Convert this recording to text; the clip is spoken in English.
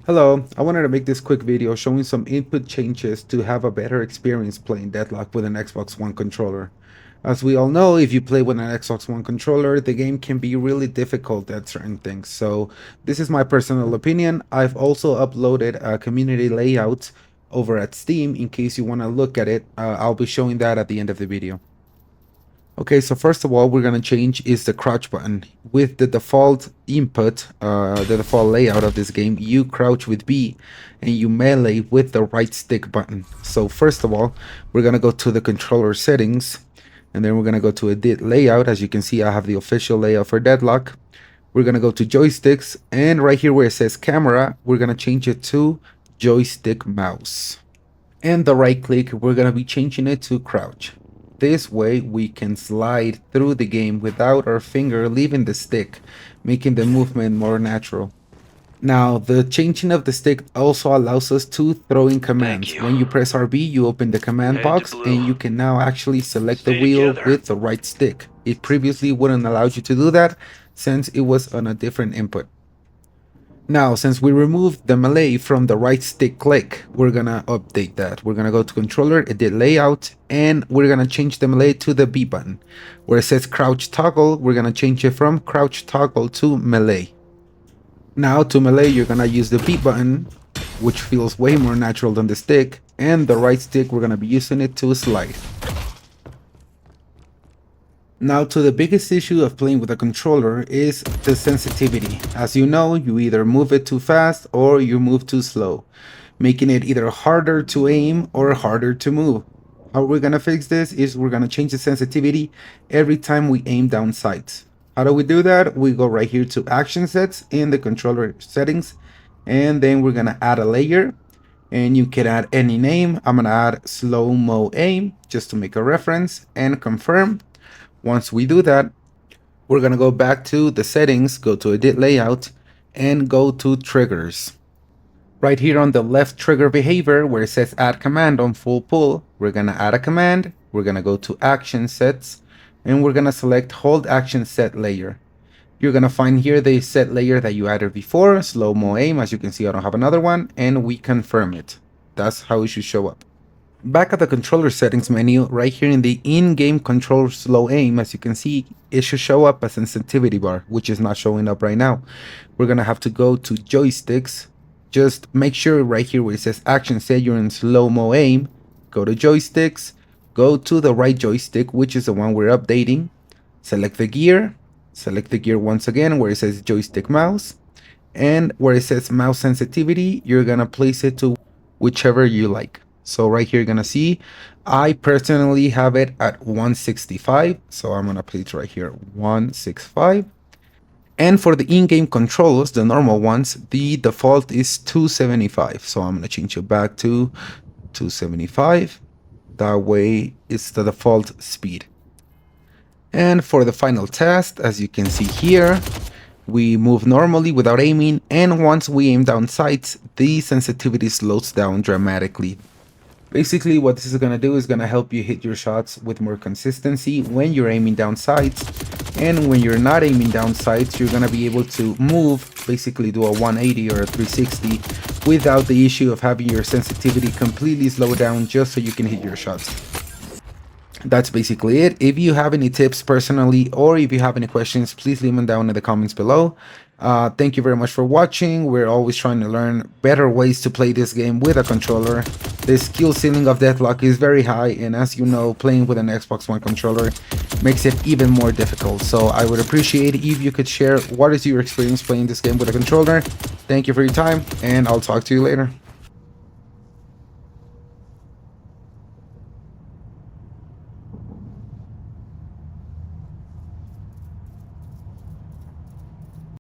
Hello, I wanted to make this quick video showing some input changes to have a better experience playing Deadlock with an Xbox One controller. As we all know, if you play with an Xbox One controller, the game can be really difficult at certain things. So this is my personal opinion. I've also uploaded a community layout over at Steam in case you want to look at it. I'll be showing that at the end of the video. Okay, so first of all, we're gonna change is the crouch button. With the default input, the default layout of this game, you crouch with B and you melee with the right stick button. So first of all, we're gonna go to the controller settings, and then we're gonna go to edit layout. As you can see, I have the official layout for Deadlock. We're gonna go to joysticks, and right here where it says camera, we're gonna change it to joystick mouse. And the right click, we're gonna be changing it to crouch. This way we can slide through the game without our finger leaving the stick, making the movement more natural. Now, the changing of the stick also allows us to throw in commands. When you press RB, you open the command box and you can now actually select the wheel with the right stick. It previously wouldn't allow you to do that since it was on a different input. Now, since we removed the melee from the right stick click, we're gonna update that. We're gonna go to controller, edit layout, and we're gonna change the melee to the B button. Where it says crouch toggle, we're gonna change it from crouch toggle to melee. Now to melee, you're gonna use the B button, which feels way more natural than the stick, and the right stick, we're gonna be using it to slide. Now to the biggest issue of playing with a controller is the sensitivity. As you know, you either move it too fast or you move too slow, making it either harder to aim or harder to move. How we're gonna fix this is we're gonna change the sensitivity every time we aim down sights. How do we do that? We go right here to action sets in the controller settings, and then we're gonna add a layer, and you can add any name. I'm gonna add slow-mo aim just to make a reference and confirm. Once we do that, we're gonna go back to the settings, go to edit layout, and go to triggers. Right here on the left trigger behavior where it says add command on full pull, we're gonna add a command, we're gonna go to action sets, and we're gonna select hold action set layer. You're gonna find here the set layer that you added before, slow-mo aim. As you can see, I don't have another one, and we confirm it. That's how it should show up. Back at the controller settings menu, right here in the in-game control slow aim, as you can see, it should show up a sensitivity bar, which is not showing up right now. We're gonna have to go to joysticks. Just make sure right here where it says action set, you're in slow-mo aim. Go to joysticks, go to the right joystick, which is the one we're updating. Select the gear once again where it says joystick mouse. And where it says mouse sensitivity, you're gonna place it to whichever you like. So right here, you're gonna see, I personally have it at 165. So I'm gonna place right here 165. And for the in-game controls, the normal ones, the default is 275. So I'm gonna change it back to 275. That way it's the default speed. And for the final test, as you can see here, we move normally without aiming, and once we aim down sights, the sensitivity slows down dramatically. Basically, what this is going to do is going to help you hit your shots with more consistency when you're aiming down sights. And when you're not aiming down sights, you're going to be able to move, basically do a 180 or a 360 without the issue of having your sensitivity completely slow down just so you can hit your shots. That's basically it. If you have any tips personally, or if you have any questions, please leave them down in the comments below. Thank you very much for watching. We're always trying to learn better ways to play this game with a controller. The skill ceiling of Deadlock is very high, and as you know, playing with an Xbox One controller makes it even more difficult. So I would appreciate if you could share what is your experience playing this game with a controller. Thank you for your time, and I'll talk to you later.